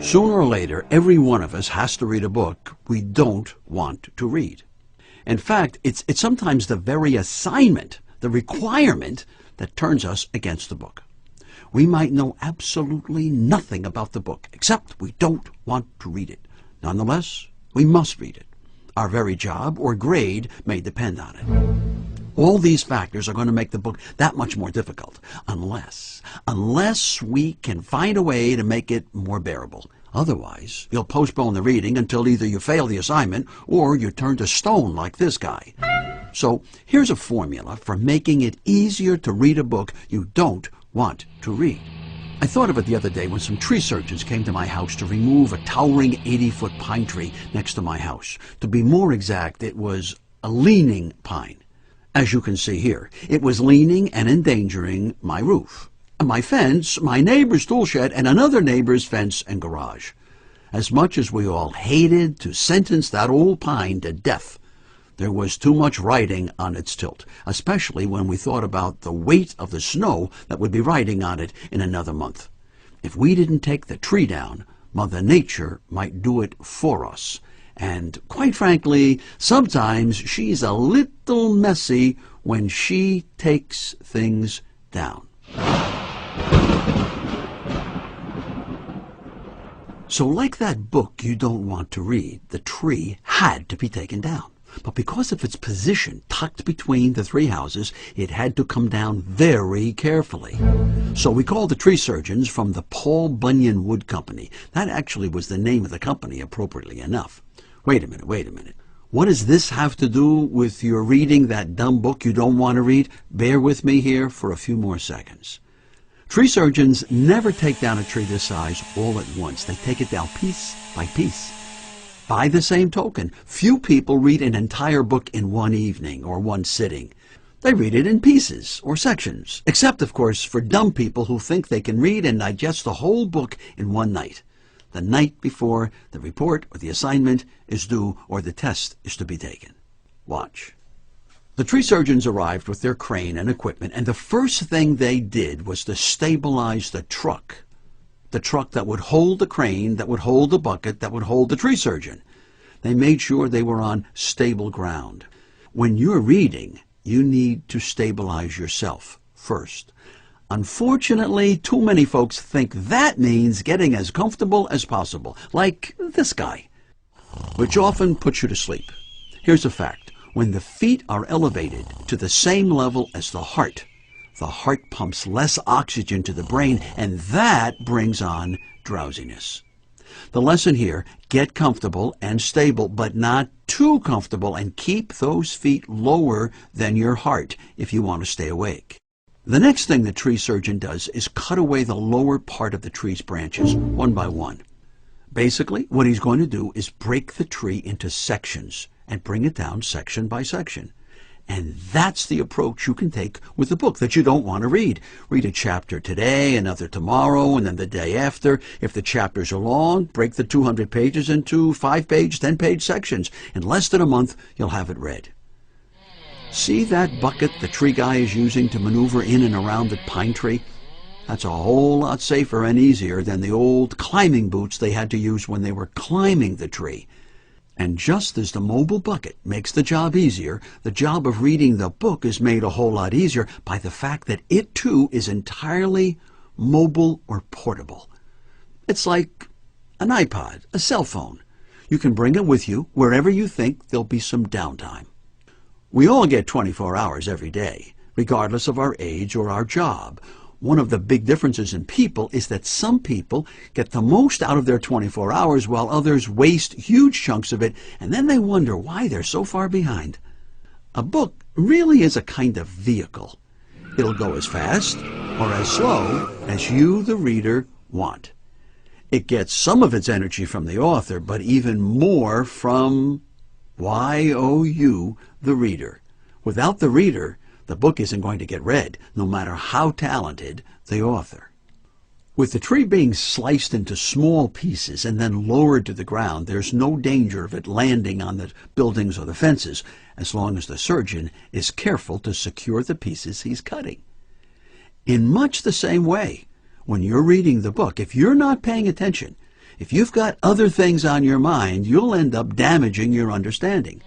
Sooner or later, every one of us has to read a book we don't want to read. In fact, it's sometimes the very assignment, the requirement, that turns us against the book. We might know absolutely nothing about the book, except we don't want to read it. Nonetheless, we must read it. Our very job or grade may depend on it. All these factors are going to make the book that much more difficult, unless we can find a way to make it more bearable. Otherwise, you'll postpone the reading until either you fail the assignment or you turn to stone like this guy. So here's a formula for making it easier to read a book you don't want to read. I thought of it the other day when some tree surgeons came to my house to remove a towering 80-foot pine tree next to my house. To be more exact, it was a leaning pine. As you can see here, it was leaning and endangering my roof, my fence, my neighbor's tool shed, and another neighbor's fence and garage. As much as we all hated to sentence that old pine to death, there was too much riding on its tilt, especially when we thought about the weight of the snow that would be riding on it in another month. If we didn't take the tree down, Mother Nature might do it for us. And quite frankly, sometimes she's a little messy when she takes things down. So like that book you don't want to read, the tree had to be taken down. But because of its position tucked between the three houses, it had to come down very carefully. So we called the tree surgeons from the Paul Bunyan Wood Company. That actually was the name of the company, appropriately enough. Wait a minute. What does this have to do with your reading that dumb book you don't want to read? Bear with me here for a few more seconds. Tree surgeons never take down a tree this size all at once. They take it down piece by piece. By the same token, few people read an entire book in one evening or one sitting. They read it in pieces or sections, except, of course, for dumb people who think they can read and digest the whole book in one night. The night before the report or the assignment is due or the test is to be taken. Watch. The tree surgeons arrived with their crane and equipment, and the first thing they did was to stabilize the truck. The truck that would hold the crane, that would hold the bucket, that would hold the tree surgeon. They made sure they were on stable ground. When you're reading, you need to stabilize yourself first. Unfortunately, too many folks think that means getting as comfortable as possible, like this guy, which often puts you to sleep. Here's a fact. When the feet are elevated to the same level as the heart pumps less oxygen to the brain, and that brings on drowsiness. The lesson here, get comfortable and stable, but not too comfortable, and keep those feet lower than your heart if you want to stay awake. The next thing the tree surgeon does is cut away the lower part of the tree's branches, one by one. Basically, what he's going to do is break the tree into sections and bring it down section by section. And that's the approach you can take with a book that you don't want to read. Read a chapter today, another tomorrow, and then the day after. If the chapters are long, break the 200 pages into 5-page, 10-page sections. In less than a month, you'll have it read. See that bucket the tree guy is using to maneuver in and around the pine tree? That's a whole lot safer and easier than the old climbing boots they had to use when they were climbing the tree. And just as the mobile bucket makes the job easier, the job of reading the book is made a whole lot easier by the fact that it too is entirely mobile or portable. It's like an iPod, a cell phone. You can bring it with you wherever you think there'll be some downtime. We all get 24 hours every day, regardless of our age or our job. One of the big differences in people is that some people get the most out of their 24 hours while others waste huge chunks of it, and then they wonder why they're so far behind. A book really is a kind of vehicle. It'll go as fast or as slow as you, the reader, want. It gets some of its energy from the author, but even more from you, the reader. Without the reader, the book isn't going to get read, no matter how talented the author. With the tree being sliced into small pieces and then lowered to the ground, there's no danger of it landing on the buildings or the fences, as long as the surgeon is careful to secure the pieces he's cutting. In much the same way, when you're reading the book, if you're not paying attention, If you've got other things on your mind, you'll end up damaging your understanding.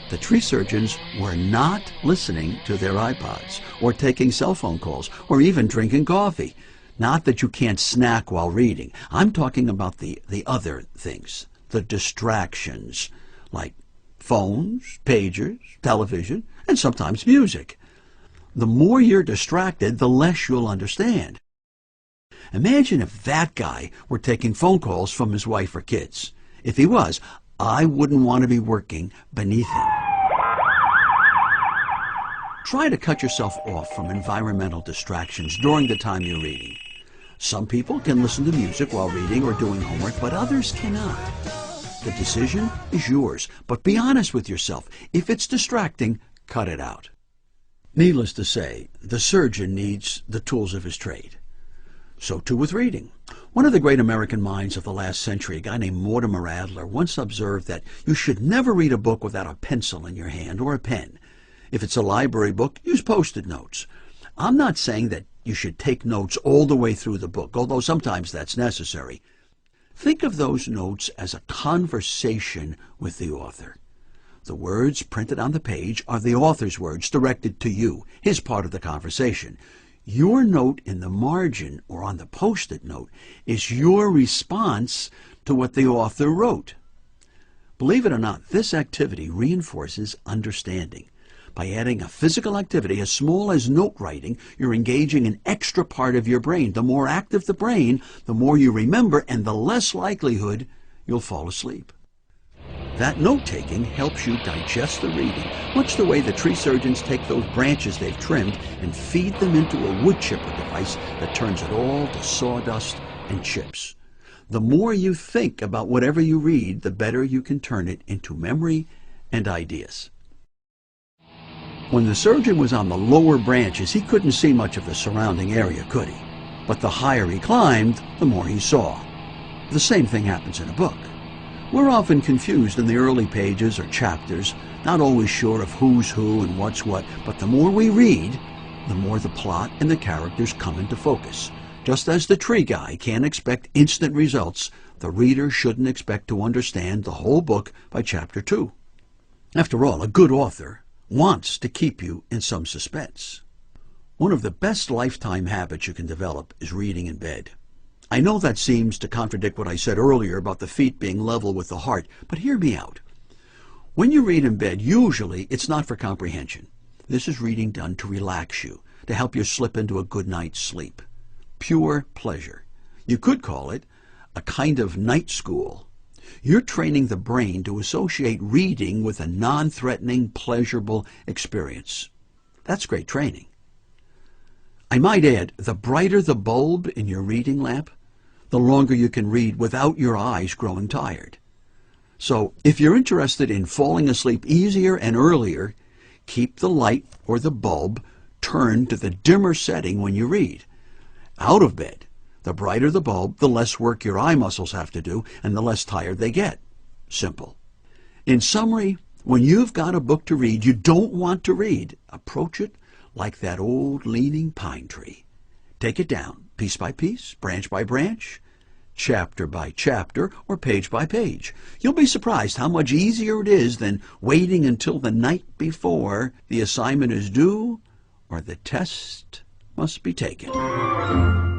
The tree surgeons were not listening to their iPods or taking cell phone calls or even drinking coffee. Not that you can't snack while reading. I'm talking about the other things, the distractions, like phones, pagers, television, and sometimes music. The more you're distracted, the less you'll understand. Imagine if that guy were taking phone calls from his wife or kids. If he was, I wouldn't want to be working beneath him. Try to cut yourself off from environmental distractions during the time you're reading. Some people can listen to music while reading or doing homework, but others cannot. The decision is yours, but be honest with yourself. If it's distracting, cut it out. Needless to say, the surgeon needs the tools of his trade. So too with reading. One of the great American minds of the last century, a guy named Mortimer Adler, once observed that you should never read a book without a pencil in your hand or a pen. If it's a library book, use Post-it notes. I'm not saying that you should take notes all the way through the book, although sometimes that's necessary. Think of those notes as a conversation with the author. The words printed on the page are the author's words directed to you, his part of the conversation. Your note in the margin or on the Post-it note is your response to what the author wrote. Believe it or not, this activity reinforces understanding. By adding a physical activity as small as note writing, you're engaging an extra part of your brain. The more active the brain, the more you remember and the less likelihood you'll fall asleep. That note-taking helps you digest the reading, much the way the tree surgeons take those branches they've trimmed and feed them into a wood chipper device that turns it all to sawdust and chips. The more you think about whatever you read, the better you can turn it into memory and ideas. When the surgeon was on the lower branches, he couldn't see much of the surrounding area, could he? But the higher he climbed, the more he saw. The same thing happens in a book. We're often confused in the early pages or chapters, not always sure of who's who and what's what, but the more we read, the more the plot and the characters come into focus. Just as the tree guy can't expect instant results, the reader shouldn't expect to understand the whole book by chapter 2. After all, a good author wants to keep you in some suspense. One of the best lifetime habits you can develop is reading in bed. I know that seems to contradict what I said earlier about the feet being level with the heart, but hear me out. When you read in bed, usually it's not for comprehension. This is reading done to relax you, to help you slip into a good night's sleep. Pure pleasure. You could call it a kind of night school. You're training the brain to associate reading with a non-threatening, pleasurable experience. That's great training. I might add, the brighter the bulb in your reading lamp, the longer you can read without your eyes growing tired. So, if you're interested in falling asleep easier and earlier, keep the light or the bulb turned to the dimmer setting when you read. Out of bed, the brighter the bulb, the less work your eye muscles have to do and the less tired they get. Simple. In summary, when you've got a book to read you don't want to read, approach it like that old leaning pine tree. Take it down, piece by piece, branch by branch, chapter by chapter, or page by page. You'll be surprised how much easier it is than waiting until the night before the assignment is due or the test must be taken.